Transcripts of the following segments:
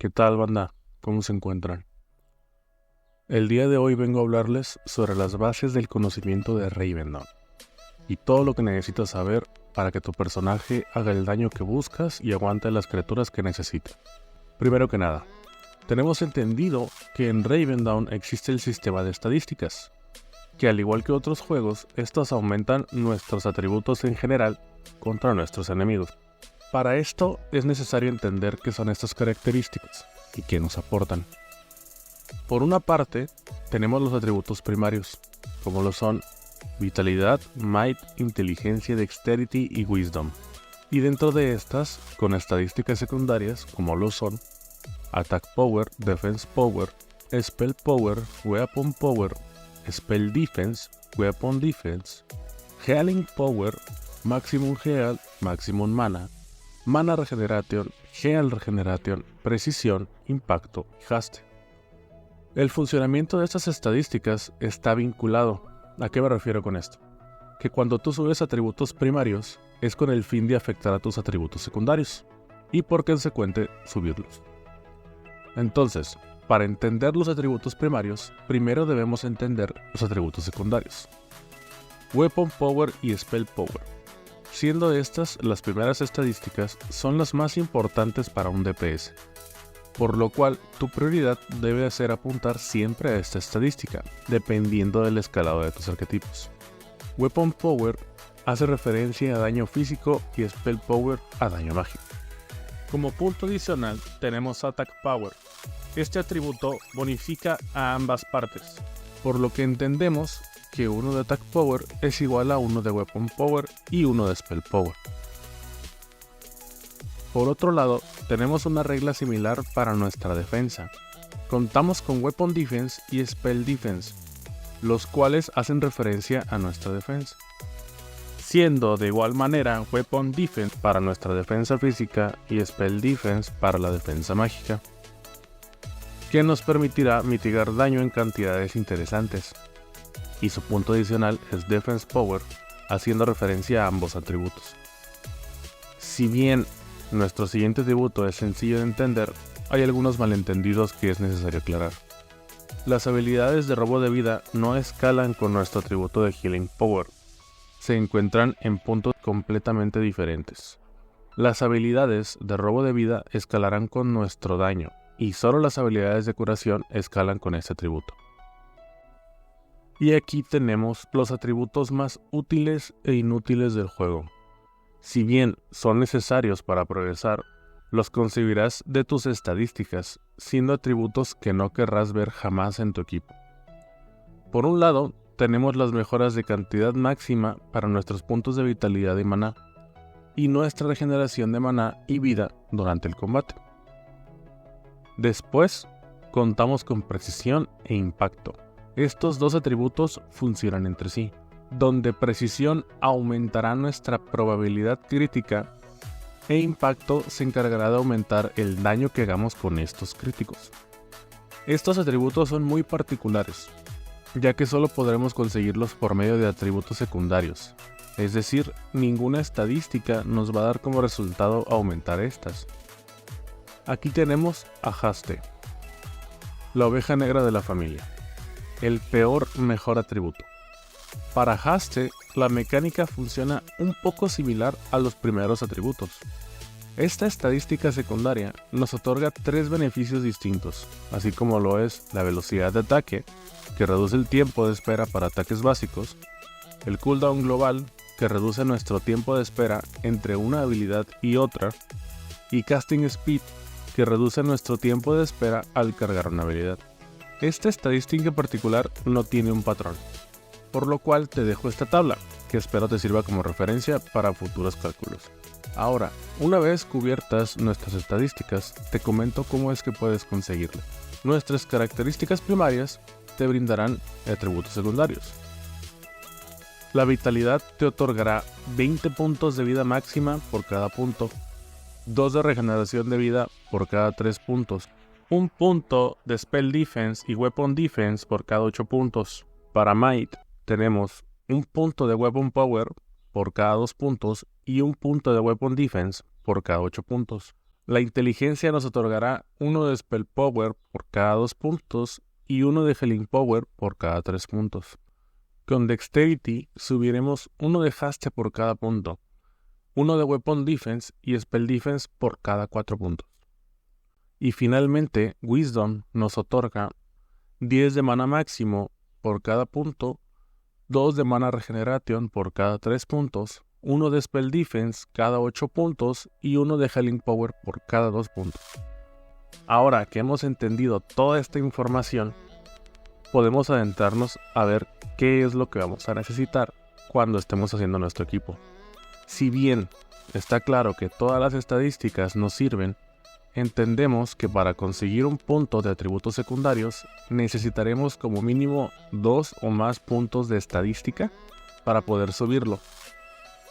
¿Qué tal, banda? ¿Cómo se encuentran? El día de hoy vengo a hablarles sobre las bases del conocimiento de Ravendawn y todo lo que necesitas saber para que tu personaje haga el daño que buscas y aguante las criaturas que necesita. Primero que nada, tenemos entendido que en Ravendawn existe el sistema de estadísticas, que al igual que otros juegos, estos aumentan nuestros atributos en general contra nuestros enemigos. Para esto es necesario entender qué son estas características y qué nos aportan. Por una parte, tenemos los atributos primarios, como lo son vitalidad, might, inteligencia, dexterity y wisdom. Y dentro de estas, con estadísticas secundarias, como lo son attack power, defense power, spell power, weapon power, spell defense, weapon defense, healing power, maximum heal, maximum mana, mana regeneration, heal regeneration, precisión, impacto y haste. El funcionamiento de estas estadísticas está vinculado. ¿A qué me refiero con esto? Que cuando tú subes atributos primarios es con el fin de afectar a tus atributos secundarios y por consecuente subirlos. Entonces, para entender los atributos primarios, primero debemos entender los atributos secundarios. Weapon Power y Spell Power. Siendo estas las primeras estadísticas, son las más importantes para un DPS. Por lo cual, tu prioridad debe ser apuntar siempre a esta estadística, dependiendo del escalado de tus arquetipos. Weapon Power hace referencia a daño físico y Spell Power a daño mágico. Como punto adicional, tenemos Attack Power. Este atributo bonifica a ambas partes, por lo que entendemos que uno de Attack Power es igual a uno de Weapon Power y uno de Spell Power. Por otro lado, tenemos una regla similar para nuestra defensa. Contamos con Weapon Defense y Spell Defense, los cuales hacen referencia a nuestra defensa. Siendo de igual manera Weapon Defense para nuestra defensa física y Spell Defense para la defensa mágica, que nos permitirá mitigar daño en cantidades interesantes. Y su punto adicional es Defense Power, haciendo referencia a ambos atributos. Si bien nuestro siguiente atributo es sencillo de entender, hay algunos malentendidos que es necesario aclarar. Las habilidades de robo de vida no escalan con nuestro atributo de Healing Power, se encuentran en puntos completamente diferentes. Las habilidades de robo de vida escalarán con nuestro daño, y solo las habilidades de curación escalan con este atributo. Y aquí tenemos los atributos más útiles e inútiles del juego. Si bien son necesarios para progresar, los concebirás de tus estadísticas, siendo atributos que no querrás ver jamás en tu equipo. Por un lado, tenemos las mejoras de cantidad máxima para nuestros puntos de vitalidad y maná, y nuestra regeneración de maná y vida durante el combate. Después, contamos con precisión e impacto. Estos dos atributos funcionan entre sí, donde precisión aumentará nuestra probabilidad crítica e impacto se encargará de aumentar el daño que hagamos con estos críticos. Estos atributos son muy particulares, ya que solo podremos conseguirlos por medio de atributos secundarios, es decir, ninguna estadística nos va a dar como resultado aumentar estas. Aquí tenemos a Haste, la oveja negra de la familia, el peor mejor atributo. Para Haste, la mecánica funciona un poco similar a los primeros atributos. Esta estadística secundaria nos otorga 3 beneficios distintos, así como lo es la velocidad de ataque, que reduce el tiempo de espera para ataques básicos, el cooldown global, que reduce nuestro tiempo de espera entre una habilidad y otra, y casting speed, que reduce nuestro tiempo de espera al cargar una habilidad. Esta estadística en particular no tiene un patrón, por lo cual te dejo esta tabla, que espero te sirva como referencia para futuros cálculos. Ahora, una vez cubiertas nuestras estadísticas, te comento cómo es que puedes conseguirla. Nuestras características primarias te brindarán atributos secundarios. La vitalidad te otorgará 20 puntos de vida máxima por cada punto, 2 de regeneración de vida por cada 3 puntos, 1 punto de Spell Defense y Weapon Defense por cada 8 puntos. Para Might tenemos 1 punto de Weapon Power por cada 2 puntos y 1 punto de Weapon Defense por cada 8 puntos. La inteligencia nos otorgará 1 de Spell Power por cada 2 puntos y 1 de Healing Power por cada 3 puntos. Con Dexterity subiremos 1 de Haste por cada punto, 1 de Weapon Defense y Spell Defense por cada 4 puntos. Y finalmente, Wisdom nos otorga 10 de mana máximo por cada punto, 2 de mana Regeneration por cada 3 puntos, 1 de Spell Defense cada 8 puntos y 1 de Healing Power por cada 2 puntos. Ahora que hemos entendido toda esta información, podemos adentrarnos a ver qué es lo que vamos a necesitar cuando estemos haciendo nuestro equipo. Si bien está claro que todas las estadísticas nos sirven, entendemos que para conseguir un punto de atributos secundarios necesitaremos como mínimo 2 o más puntos de estadística para poder subirlo.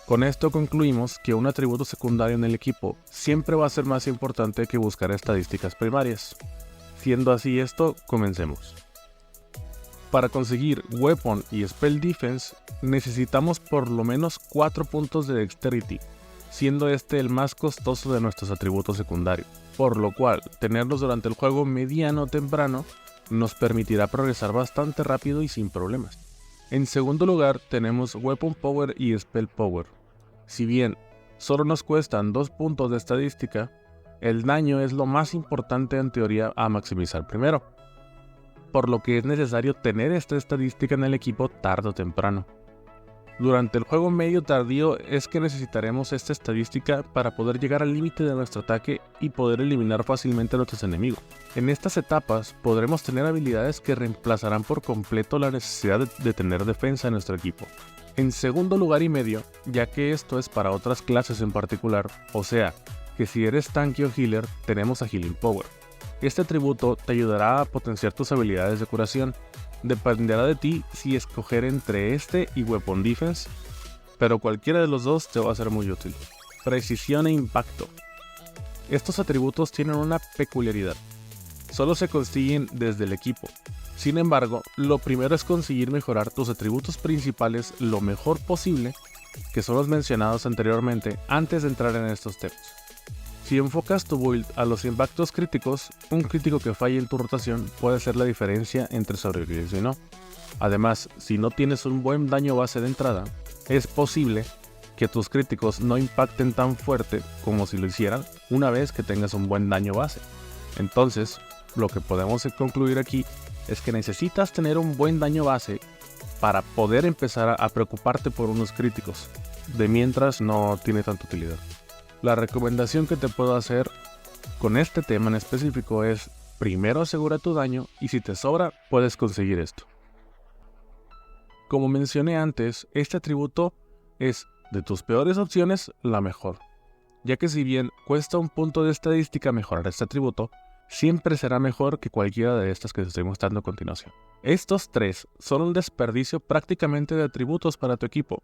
Con esto concluimos que un atributo secundario en el equipo siempre va a ser más importante que buscar estadísticas primarias. Siendo así esto, comencemos. Para conseguir Weapon y Spell Defense necesitamos por lo menos 4 puntos de Dexterity, siendo este el más costoso de nuestros atributos secundarios, por lo cual tenerlos durante el juego mediano o temprano nos permitirá progresar bastante rápido y sin problemas. En segundo lugar tenemos Weapon Power y Spell Power. Si bien solo nos cuestan 2 puntos de estadística, el daño es lo más importante en teoría a maximizar primero, por lo que es necesario tener esta estadística en el equipo tarde o temprano. Durante el juego medio tardío es que necesitaremos esta estadística para poder llegar al límite de nuestro ataque y poder eliminar fácilmente a nuestros enemigos. En estas etapas podremos tener habilidades que reemplazarán por completo la necesidad de tener defensa en nuestro equipo. En segundo lugar y medio, ya que esto es para otras clases en particular, o sea, que si eres tanque o healer, tenemos a Healing Power. Este atributo te ayudará a potenciar tus habilidades de curación. Dependerá de ti si escoger entre este y Weapon Defense, pero cualquiera de los dos te va a ser muy útil. Precisión e impacto. Estos atributos tienen una peculiaridad. Solo se consiguen desde el equipo. Sin embargo, lo primero es conseguir mejorar tus atributos principales lo mejor posible, que son los mencionados anteriormente, antes de entrar en estos temas. Si enfocas tu build a los impactos críticos, un crítico que falle en tu rotación puede ser la diferencia entre sobrevivir y no. Además, si no tienes un buen daño base de entrada, es posible que tus críticos no impacten tan fuerte como si lo hicieran una vez que tengas un buen daño base. Entonces, lo que podemos concluir aquí es que necesitas tener un buen daño base para poder empezar a preocuparte por unos críticos, de mientras no tiene tanta utilidad. La recomendación que te puedo hacer con este tema en específico es: primero asegura tu daño y si te sobra puedes conseguir esto. Como mencioné antes, este atributo es de tus peores opciones la mejor, ya que si bien cuesta un punto de estadística mejorar este atributo, siempre será mejor que cualquiera de estas que te estoy mostrando a continuación. Estos 3 son un desperdicio prácticamente de atributos para tu equipo,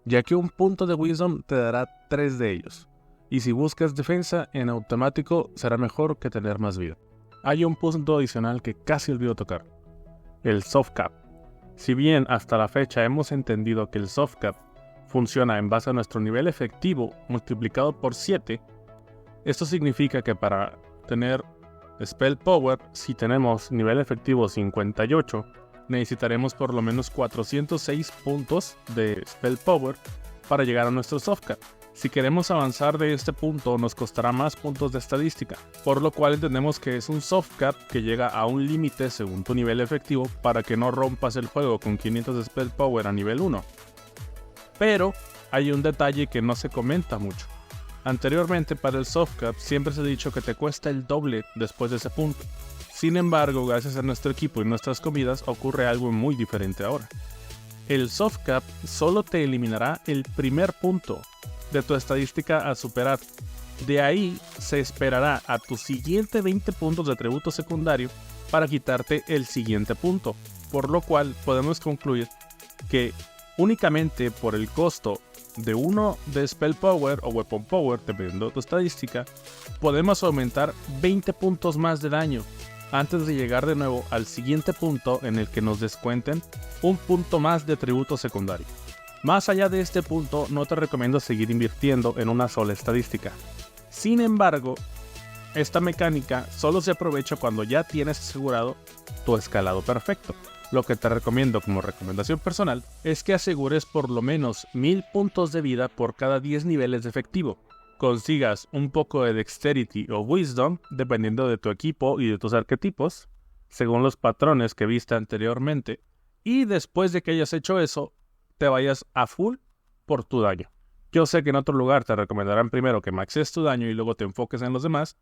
ya que un punto de Wisdom te dará 3 de ellos. Y si buscas defensa, en automático será mejor que tener más vida. Hay un punto adicional que casi olvido tocar: el Soft Cap. Si bien hasta la fecha hemos entendido que el Soft Cap funciona en base a nuestro nivel efectivo multiplicado por 7, esto significa que para tener Spell Power, si tenemos nivel efectivo 58, necesitaremos por lo menos 406 puntos de Spell Power para llegar a nuestro Soft Cap. Si queremos avanzar de este punto, nos costará más puntos de estadística, por lo cual entendemos que es un soft cap que llega a un límite según tu nivel efectivo para que no rompas el juego con 500 de Spell Power a nivel 1. Pero hay un detalle que no se comenta mucho. Anteriormente, para el soft cap siempre se ha dicho que te cuesta el doble después de ese punto. Sin embargo, gracias a nuestro equipo y nuestras comidas, ocurre algo muy diferente ahora. El soft cap solo te eliminará el primer punto de tu estadística a superar. De ahí se esperará a tu siguiente 20 puntos de atributo secundario para quitarte el siguiente punto, por lo cual podemos concluir que únicamente por el costo de 1 de Spell Power o Weapon Power, dependiendo de tu estadística, podemos aumentar 20 puntos más de daño antes de llegar de nuevo al siguiente punto en el que nos descuenten un punto más de atributo secundario. Más allá de este punto, no te recomiendo seguir invirtiendo en una sola estadística. Sin embargo, Esta mecánica solo se aprovecha cuando ya tienes asegurado tu escalado perfecto. Lo que te recomiendo como recomendación personal es que asegures por lo menos 1000 puntos de vida por cada 10 niveles de efectivo. Consigas un poco de Dexterity o Wisdom, dependiendo de tu equipo y de tus arquetipos, según los patrones que viste anteriormente, y después de que hayas hecho eso, te vayas a full por tu daño. Yo sé que en otro lugar te recomendarán primero que maxes tu daño y luego te enfoques en los demás,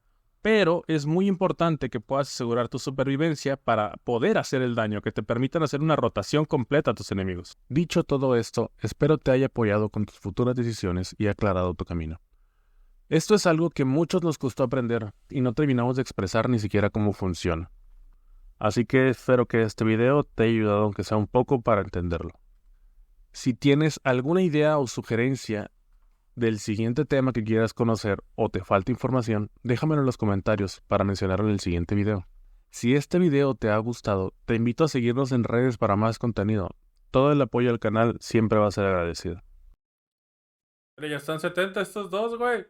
pero es muy importante que puedas asegurar tu supervivencia para poder hacer el daño, que te permitan hacer una rotación completa a tus enemigos. Dicho todo esto, espero te haya apoyado con tus futuras decisiones y aclarado tu camino. Esto es algo que muchos nos costó aprender y no terminamos de expresar ni siquiera cómo funciona. Así que espero que este video te haya ayudado aunque sea un poco para entenderlo. Si tienes alguna idea o sugerencia del siguiente tema que quieras conocer o te falta información, déjamelo en los comentarios para mencionarlo en el siguiente video. Si este video te ha gustado, te invito a seguirnos en redes para más contenido. Todo el apoyo al canal siempre va a ser agradecido. Pero ya están 70 estos dos, güey.